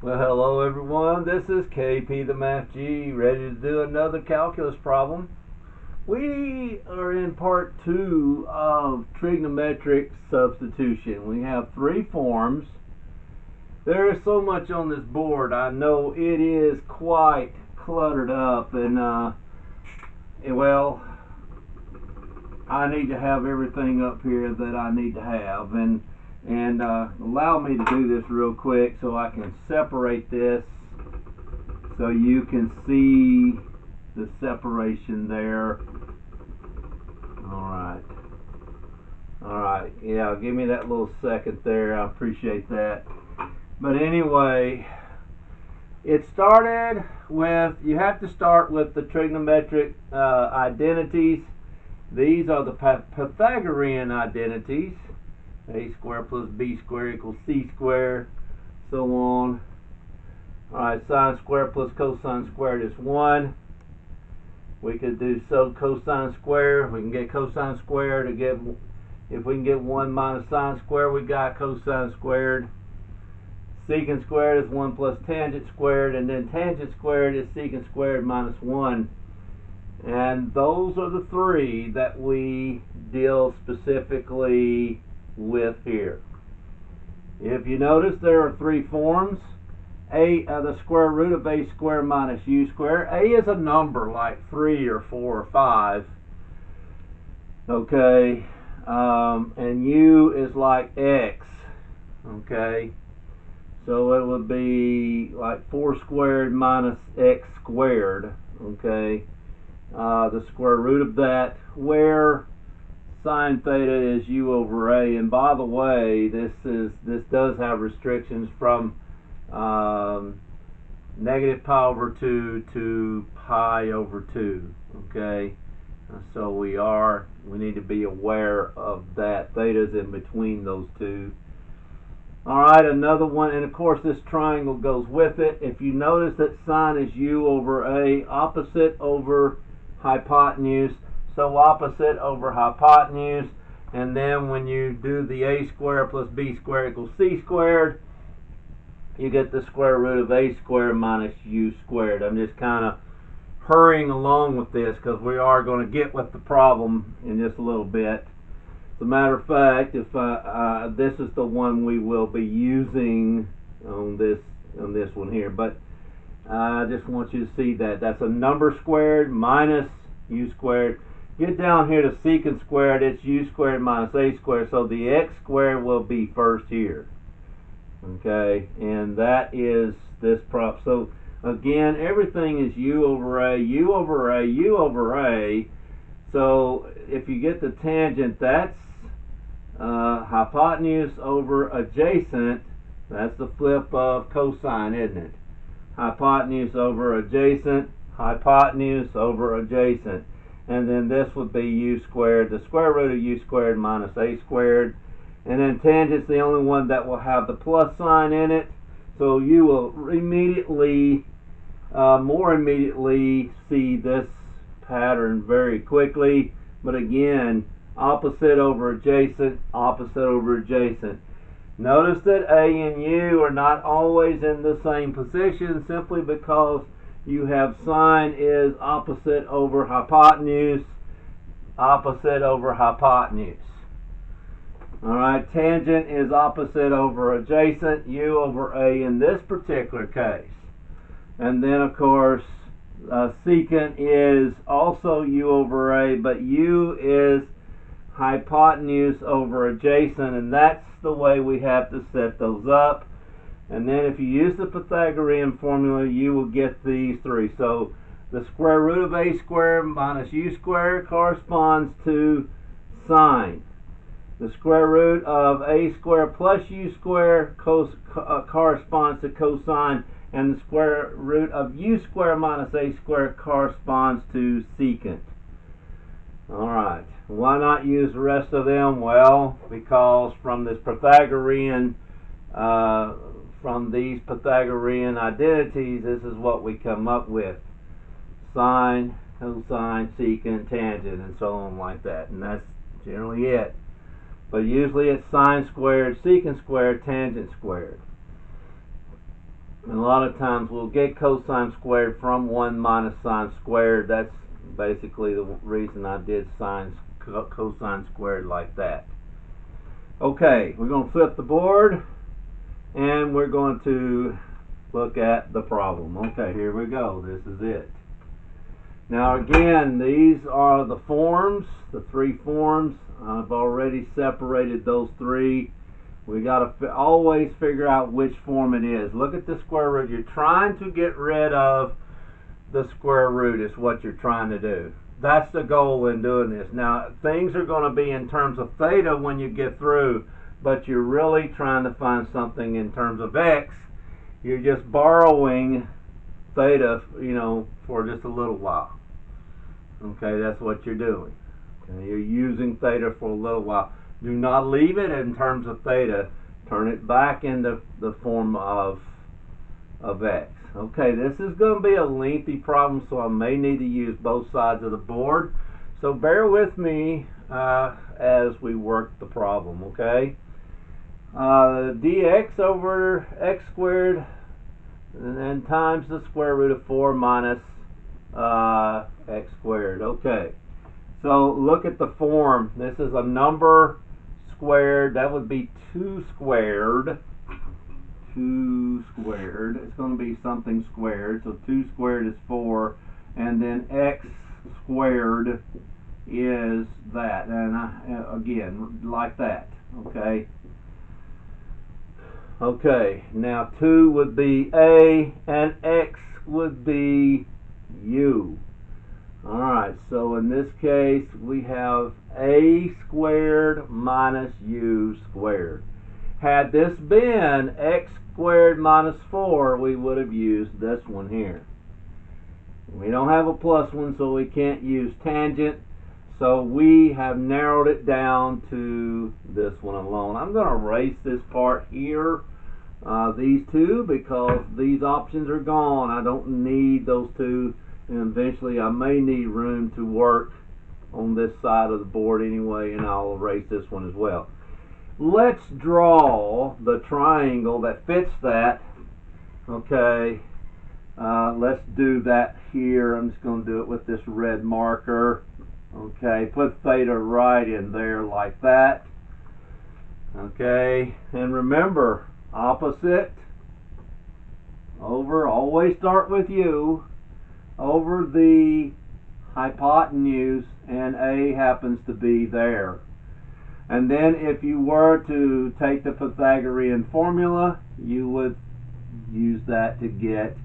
Well, hello everyone. This is KP the Math G, ready to do another calculus problem. We are in part 2 of trigonometric substitution. We have 3 forms. There is so much on this board. I know it is quite cluttered up, and well, I need to have everything up here that I need to have, and allow me to do this real quick so I can separate this so you can see the separation there. Alright, yeah, give me that little second there. I appreciate that. But anyway, it started with, you have to start with the trigonometric identities. These are the Pythagorean identities. A squared plus b squared equals c squared, so on. Alright, sine squared plus cosine squared is 1. We could do cosine squared. We can get cosine squared to get, if we can get 1 minus sine squared, we got cosine squared. Secant squared is 1 plus tangent squared, and then tangent squared is secant squared minus 1. And those are the 3 that we deal specifically with here. If you notice, there are 3 forms. The square root of a squared minus u squared. A is a number like 3 or 4 or 5. Okay. And u is like x. Okay. So it would be like 4 squared minus x squared. Okay. The square root of that, where sine theta is u over a, and by the way, this does have restrictions from negative pi over 2 to pi over 2. Okay, so we need to be aware of that. Theta's in between those two. All right, another one, and of course this triangle goes with it. If you notice that sine is u over a, opposite over hypotenuse. So opposite over hypotenuse, and then when you do the a squared plus b squared equals c squared, you get the square root of a squared minus u squared. I'm just kind of hurrying along with this because we are going to get with the problem in just a little bit. As a matter of fact, if this is the one we will be using on this one here, but I just want you to see that that's a number squared minus u squared. Get down here to secant squared, it's u squared minus a squared, so the x squared will be first here. Okay, and that is this prop. So again, everything is u over a, u over a, u over a. So if you get the tangent, that's hypotenuse over adjacent. That's the flip of cosine, isn't it? Hypotenuse over adjacent, hypotenuse over adjacent. And then this would be u squared, the square root of u squared minus a squared. And then tangent's the only one that will have the plus sign in it. So you will immediately, more immediately see this pattern very quickly. But again, opposite over adjacent, opposite over adjacent. Notice that a and u are not always in the same position simply because you have sine is opposite over hypotenuse, opposite over hypotenuse. Alright, tangent is opposite over adjacent, u over a in this particular case. And then of course, secant is also u over a, but u is hypotenuse over adjacent, and that's the way we have to set those up. And then if you use the Pythagorean formula, you will get these 3. So the square root of a squared minus u squared corresponds to sine. The square root of a squared plus u squared corresponds to cosine. And the square root of u squared minus a squared corresponds to secant. Alright, why not use the rest of them? Well, because from this Pythagorean from these Pythagorean identities, this is what we come up with. Sine, cosine, secant, tangent, and so on like that. And that's generally it. But usually it's sine squared, secant squared, tangent squared. And a lot of times we'll get cosine squared from 1 minus sine squared. That's basically the reason I did cosine squared like that. Okay, we're going to flip the board and we're going to look at the problem. Okay, here we go. This is it. Now again, these are the forms, the three forms. I've already separated those three. We got to always figure out which form it is. Look at the square root. You're trying to get rid of the square root is what you're trying to do. That's the goal in doing this. Now, things are going to be in terms of theta when you get through, but you're really trying to find something in terms of x. You're just borrowing theta, for just a little while. Okay, that's what you're doing. Okay, you're using theta for a little while. Do not leave it in terms of theta. Turn it back into the form of x. Okay, this is going to be a lengthy problem, so I may need to use both sides of the board. So bear with me as we work the problem, okay? Dx over x squared and then times the square root of 4 minus x squared. Okay, so look at the form. This is a number squared. That would be 2 squared. 2 squared. It's going to be something squared. So 2 squared is 4. And then x squared is that. And again, like that. Okay. Okay. Now 2 would be a and x would be u. Alright, so in this case we have a squared minus u squared. Had this been x squared minus 4, we would have used this one here. We don't have a plus one, so we can't use tangent. So we have narrowed it down to this one alone. I'm going to erase this part here, these two, because these options are gone. I don't need those two. And eventually I may need room to work on this side of the board anyway, and I'll erase this one as well. Let's draw the triangle that fits that. Okay, let's do that here. I'm just going to do it with this red marker. Okay, put theta right in there like that. Okay, and remember, opposite over, always start with u, over the hypotenuse, and a happens to be there. And then if you were to take the Pythagorean formula, you would use that to get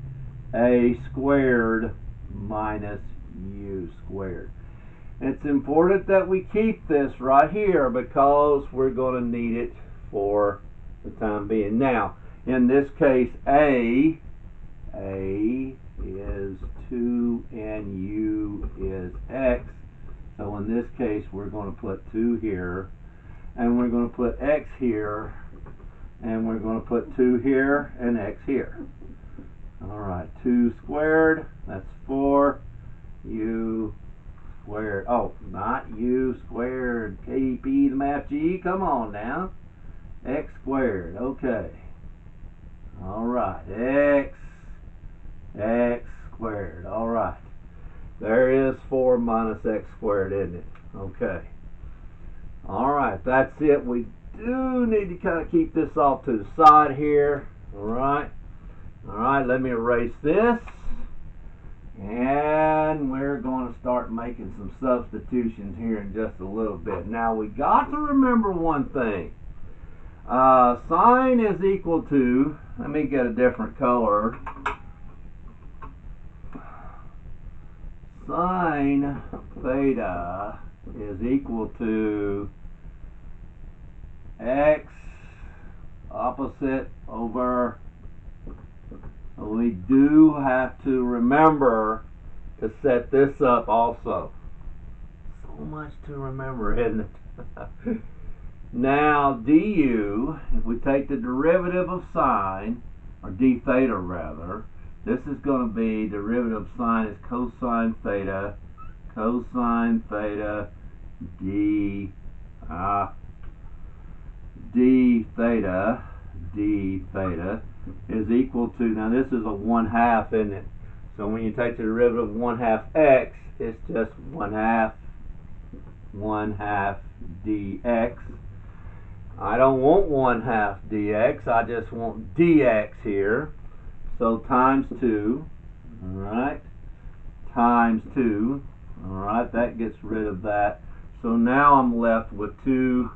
a squared minus u squared. It's important that we keep this right here because we're going to need it for the time being. Now, in this case, a is 2 and u is x. So in this case, we're going to put 2 here, and we're going to put x here, and we're going to put 2 here and x here. Alright, 2 squared, that's 4, u squared. Oh, not u squared, KP the math G, come on now. X squared, okay. Alright, x squared, alright. There is 4 minus x squared, isn't it? Okay. Alright, that's it. We do need to kind of keep this off to the side here. Alright. Alright, let me erase this. And we're going to start making some substitutions here in just a little bit. Now, we got to remember one thing. Sine is equal to, let me get a different color. Sine theta is equal to x opposite over. We do have to remember to set this up also. So much to remember, isn't it? Now, du, if we take the derivative of sine, or d theta rather, this is going to be derivative of sine is cosine theta d theta. is equal to, now this is a 1/2, isn't it? So when you take the derivative of 1/2 x, it's just 1/2 dx. I don't want 1/2 dx, I just want dx here. So times 2, alright, times 2, alright, that gets rid of that. So now I'm left with 2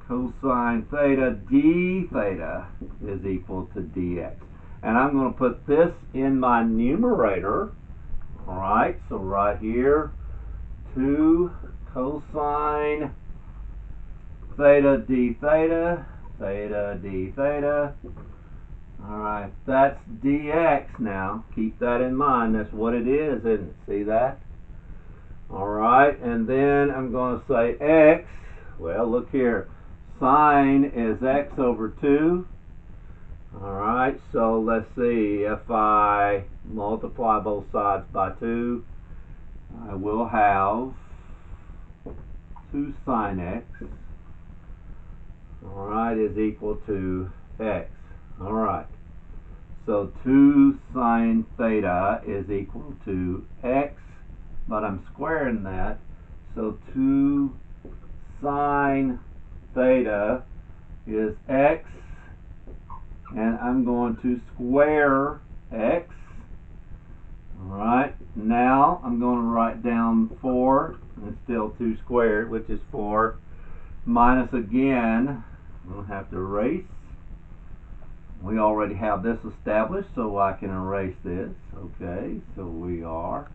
cosine theta d theta is equal to dx. And I'm going to put this in my numerator. Alright, so right here, 2 cosine theta d theta, theta d theta. Alright, that's dx now. Keep that in mind. That's what it is, isn't it? See that? Alright, and then I'm going to say x. Well, look here. Sine is x over 2. Alright, so let's see. If I multiply both sides by 2, I will have 2 sine x. Alright, is equal to x. Alright, so 2 sine theta is equal to x, but I'm squaring that, so 2 sine theta is x, and I'm going to square x. Alright, now I'm going to write down 4, and still 2 squared, which is 4, minus again, I'm going to have to erase. We already have this established, so I can erase this. Okay, so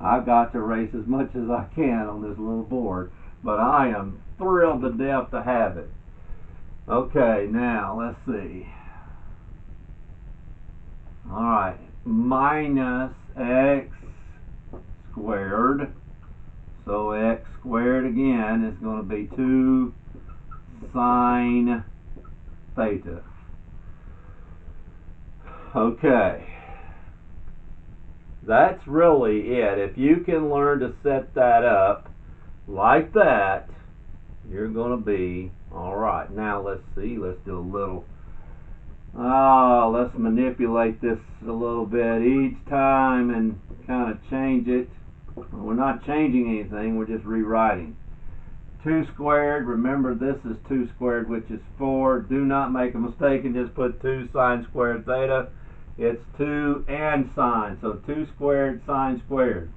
I've got to erase as much as I can on this little board, but I am thrilled to death to have it. Okay, now let's see. Alright, minus x squared. So x squared again is going to be 2 sine theta. Okay, that's really it. If you can learn to set that up like that, you're going to be alright. Now let's see, let's do a little, let's manipulate this a little bit each time and kind of change it. We're not changing anything, we're just rewriting. 2 squared, remember this is 2 squared, which is 4. Do not make a mistake and just put 2 sine squared theta. It's 2 and sine, so 2 squared, sine squared.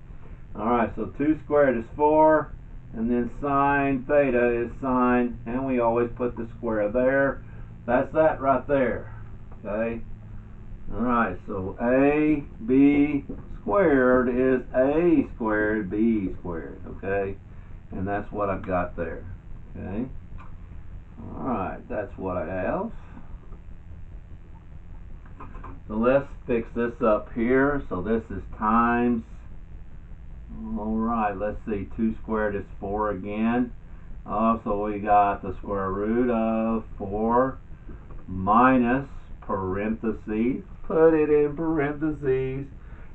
Alright, so 2 squared is 4, and then sine theta is sine, and we always put the square there. That's that right there. Okay? Alright, so AB squared is A squared, B squared. Okay? And that's what I've got there. Okay? Alright, that's what I have. So let's fix this up here. So this is times. Alright, let's see. 2 squared is 4 again. So we got the square root of 4 minus parentheses. Put it in parentheses.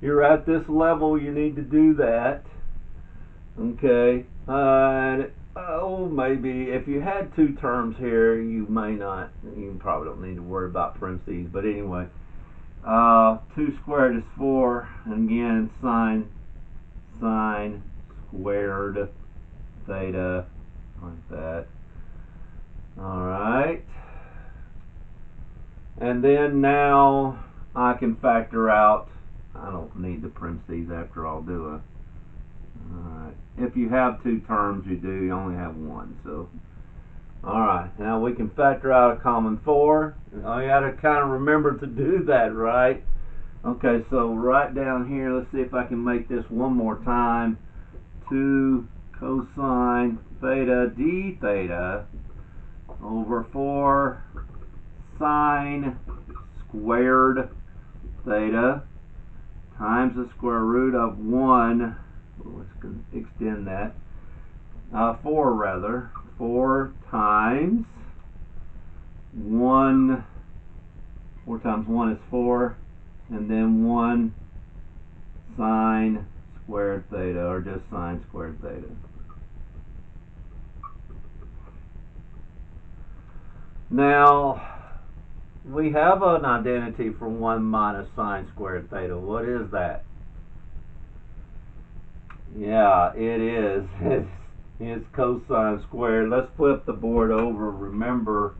You're at this level, you need to do that. Okay. Maybe if you had 2 terms here, you may not. You probably don't need to worry about parentheses. But anyway. 2 squared is 4, and again sine squared theta, like that. Alright, and then now I can factor out, I don't need the parentheses after all, do I? Alright, if you have 2 terms, you do, you only have 1, so alright, now we can factor out a common 4. You got to kind of remember to do that, right? Okay, so right down here, let's see if I can make this one more time. 2 cosine theta d theta over 4 sine squared theta times the square root of 1. Let's extend that. 4 rather. 4 times 1, 4 times 1 is 4, and then 1 sine squared theta, or just sine squared theta. Now, we have an identity for 1 minus sine squared theta. What is that? Yeah, it is. It's cosine squared. Let's flip the board over. Remember,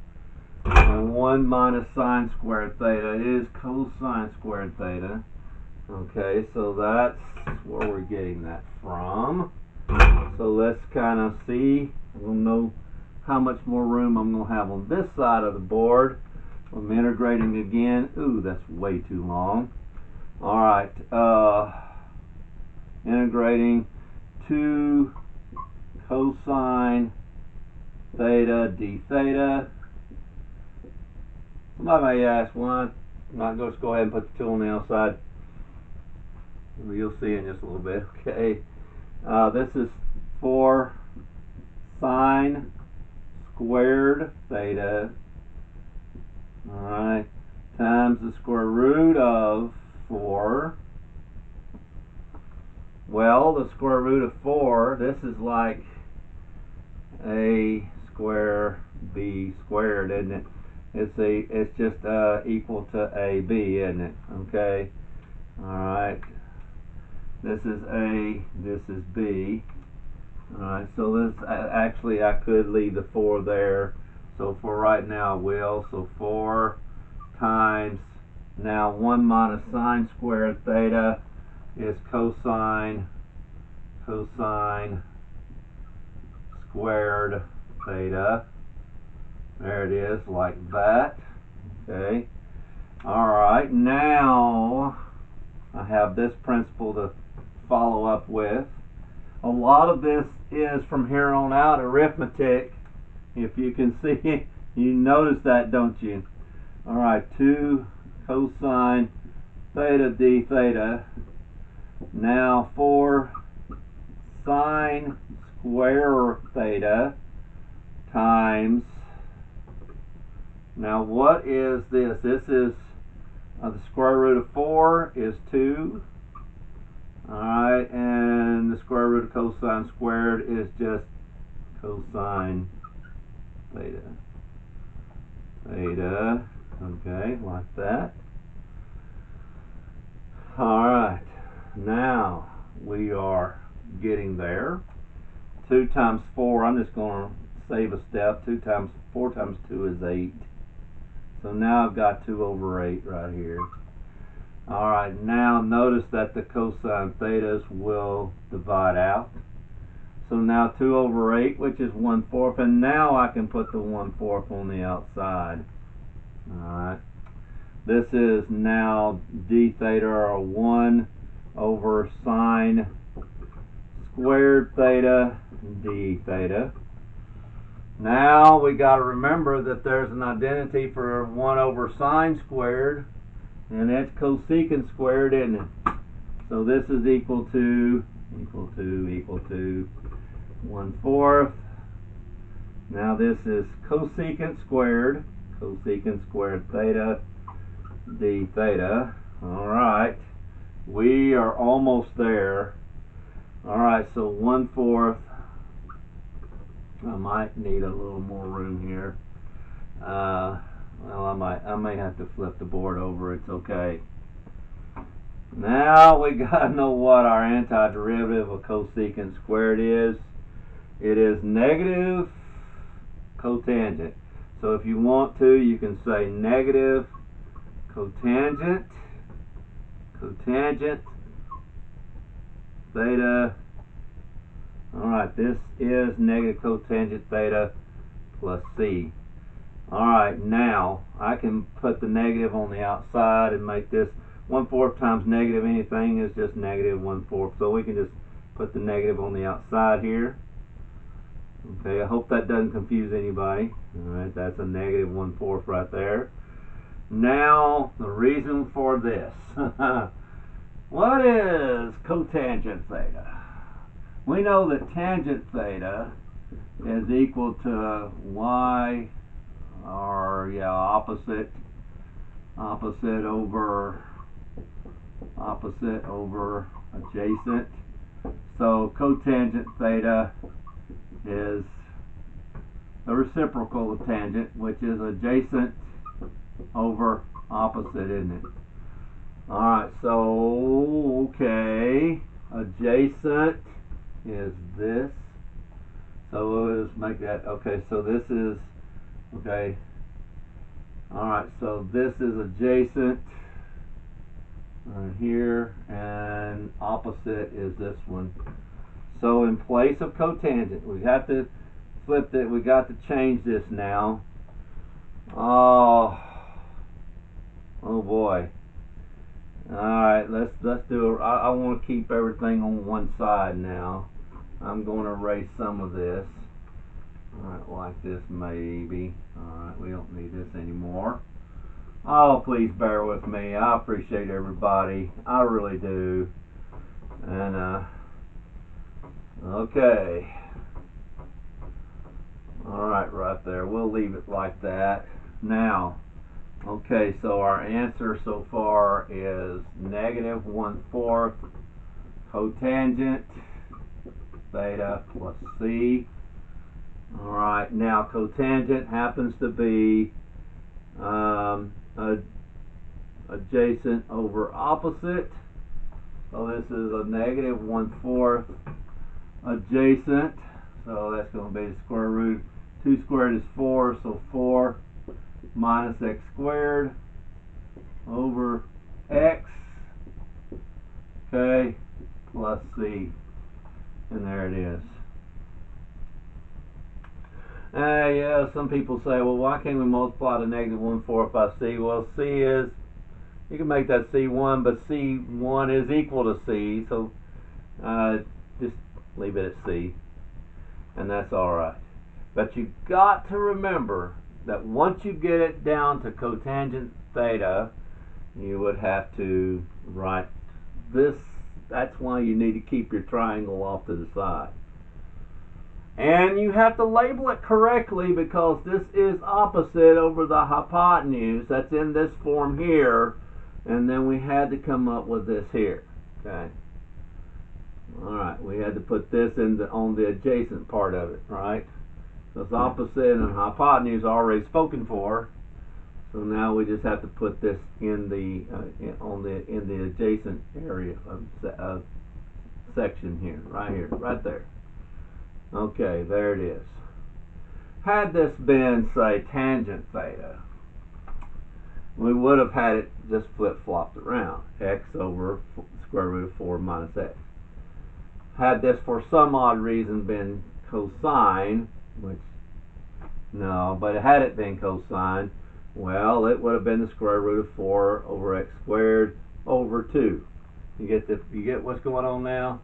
1 minus sine squared theta is cosine squared theta. Okay, so that's where we're getting that from. So let's kind of see. We'll know how much more room I'm going to have on this side of the board. I'm integrating again. Ooh, that's way too long. All right, integrating 2 cosine theta d theta. Somebody may ask, why not just go ahead and put the 2 on the outside? You'll see in just a little bit. Okay, this is 4 sine squared theta, all right, times the square root of 4. Well, the square root of 4, this is like a square b squared, isn't it? It's just equal to ab, isn't it? Okay, all right. This is A, this is B. Alright, so this actually I could leave the 4 there. So for right now I will. So 4 times, now 1 minus sine squared theta is cosine squared theta. There it is, like that. Okay. Alright, now I have this principle to follow up with. A lot of this is from here on out arithmetic. If you can see, you notice that, don't you? Alright, 2 cosine theta d theta. Now 4 sine square theta times, now what is this? This is the square root of 4 is 2. Alright, and the square root of cosine squared is just cosine theta. Theta, okay, like that. Alright, now we are getting there. 2 times 4, I'm just going to save a step. 4 times 2 is 8. So now I've got 2 over 8 right here. Alright, now notice that the cosine thetas will divide out. So now 2 over 8, which is 1/4, and now I can put the 1/4 on the outside. Alright, this is now d theta, or 1 over sine squared theta d theta. Now we got to remember that there's an identity for 1 over sine squared, and that's cosecant squared, isn't it? So this is equal to 1/4. Now this is cosecant squared theta d theta. Alright, we are almost there. Alright, so 1/4. I might need a little more room here. Well, I may have to flip the board over. It's okay. Now we gotta know what our antiderivative of cosecant squared is. It is negative cotangent. So if you want to, you can say negative cotangent theta. Alright, this is negative cotangent theta plus c. Alright, now I can put the negative on the outside and make this 1/4 times negative anything is just negative 1/4. So we can just put the negative on the outside here. Okay, I hope that doesn't confuse anybody. Alright, that's a negative 1/4 right there. Now, the reason for this. What is cotangent theta? We know that tangent theta is equal to y, or opposite over adjacent. So cotangent theta is the reciprocal of tangent, which is adjacent over opposite, isn't it? Alright, so, okay, adjacent is this. So let's make that, okay, so this is, okay, alright, so this is adjacent here, and opposite is this one. So in place of cotangent, we have to flip it, we got to change this now. Oh boy. Alright, let's do it. I want to keep everything on one side now. I'm going to erase some of this. Alright, like this maybe. Alright, we don't need this anymore. Oh, please bear with me. I appreciate everybody. I really do. And, okay. Alright, right there. We'll leave it like that. Now, okay, so our answer so far is negative 1/4 cotangent theta plus c. Alright, now cotangent happens to be adjacent over opposite. So this is a negative 1/4 adjacent. So that's going to be the square root. 2 squared is 4, so 4 minus x squared over x, okay, plus c. And there it is. Yeah, some people say, well, why can't we multiply the negative 1/4 by c? Well, c is, you can make that c1, but c1 is equal to c, so just leave it at c, and that's alright. But you've got to remember that once you get it down to cotangent theta, you would have to write this. That's why you need to keep your triangle off to the side. And you have to label it correctly, because this is opposite over the hypotenuse. That's in this form here. And then we had to come up with this here. Okay. Alright, we had to put this on the adjacent part of it, right? Because opposite and hypotenuse are already spoken for. So now we just have to put this in the in the adjacent area of section here, right there. Okay, there it is. Had this been, say, tangent theta, we would have had it just flip-flopped around. X over square root of 4 minus x. Had this for some odd reason been cosine, which, no, but had it been cosine, well, it would have been the square root of 4 over x squared over 2. You get what's going on now?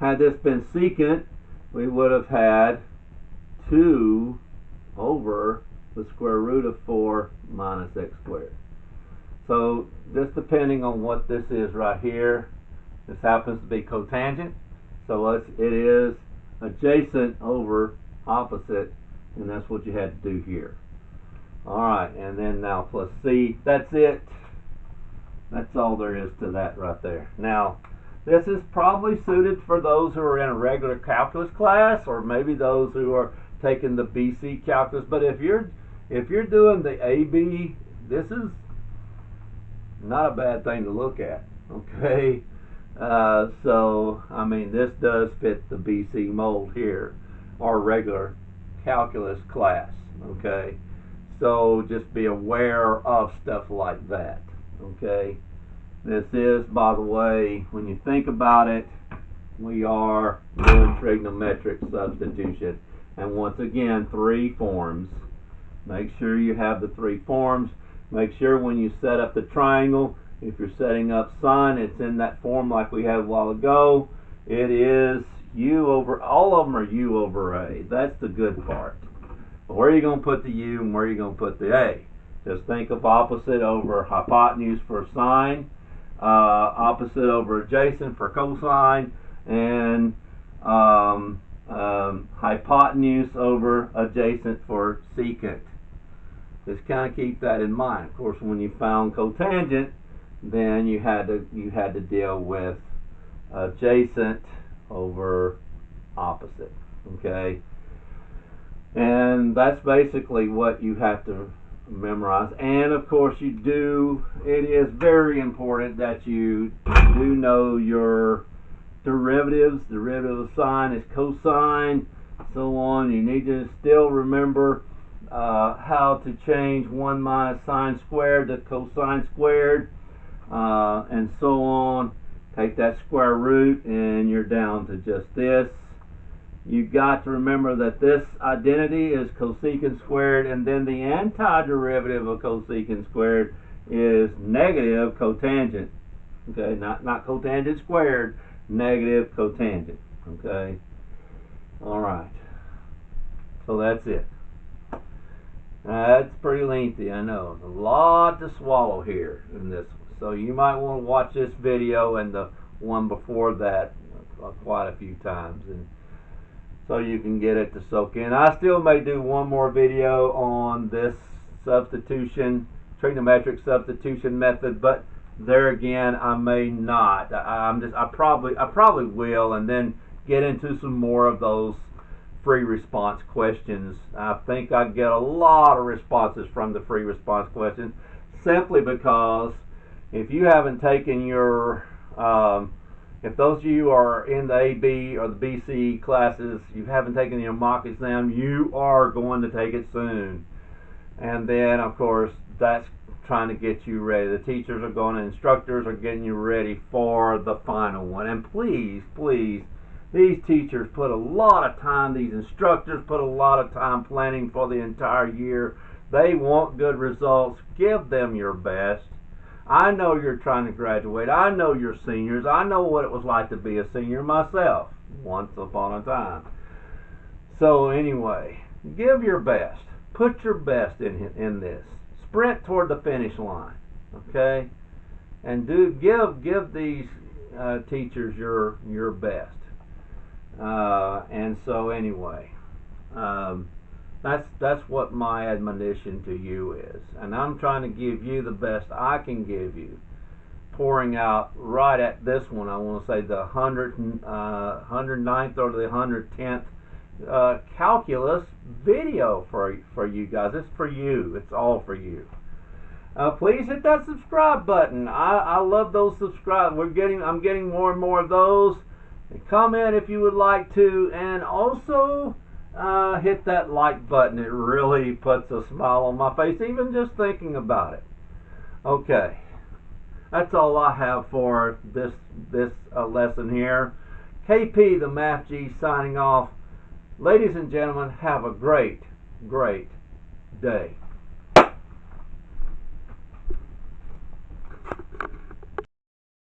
Had this been secant, we would have had 2 over the square root of 4 minus x squared. So just depending on what this is right here, this happens to be cotangent, so it is adjacent over opposite, and that's what you had to do here. Alright, and then now plus c, that's it. That's all there is to that right there. Now, this is probably suited for those who are in a regular calculus class, or maybe those who are taking the BC calculus. But if you're doing the AB, this is not a bad thing to look at. Okay, so I mean, this does fit the BC mold here, or regular calculus class. Okay, so just be aware of stuff like that. Okay. This is, by the way, when you think about it, we are doing trigonometric substitution. And once again, 3 forms. Make sure you have the 3 forms. Make sure when you set up the triangle, if you're setting up sine, it's in that form like we had a while ago. It is u over, all of them are u over a. That's the good part. But where are you going to put the u and where are you going to put the a? Just think of opposite over hypotenuse for sine. Opposite over adjacent for cosine, and hypotenuse over adjacent for secant. Just kind of keep that in mind. Of course, when you found cotangent, then you had to deal with adjacent over opposite. Okay, and that's basically what you have to memorize. And of course it is very important that you do know your derivatives. Derivative of sine is cosine, so on. You need to still remember how to change 1 minus sine squared to cosine squared, and so on. Take that square root and you're down to just this. You've got to remember that this identity is cosecant squared, and then the antiderivative of cosecant squared is negative cotangent. Okay, not cotangent squared, negative cotangent. Okay, all right. So that's it. That's pretty lengthy, I know. There's a lot to swallow here in this one. So you might want to watch this video and the one before that quite a few times, and so you can get it to soak in. I still may do one more video on this substitution, trigonometric substitution method, but there again I may not. I probably will, and then get into some more of those free response questions. I think I get a lot of responses from the free response questions, simply because if you haven't taken your if those of you are in the AB or the BC classes, you haven't taken your mock exam, you are going to take it soon. And then, of course, that's trying to get you ready. The teachers are going, and instructors are getting you ready for the final one. And please, please, these teachers put a lot of time, these instructors put a lot of time planning for the entire year. They want good results. Give them your best. I know you're trying to graduate. I know you're seniors. I know what it was like to be a senior myself once upon a time. So anyway, give your best. Put your best in this. Sprint toward the finish line, okay? And give these teachers your best. And so anyway, that's what my admonition to you is, and I'm trying to give you the best I can give you, pouring out right at this one. I want to say the 109th or the 110th calculus video for you guys. It's for you. It's all for you. Please hit that subscribe button. I love those subscribe. I'm getting more and more of those. And comment if you would like to, and also hit that like button. It really puts a smile on my face, even just thinking about it. Okay, that's all I have for this lesson here. KP, the Math G, signing off. Ladies and gentlemen, have a great day.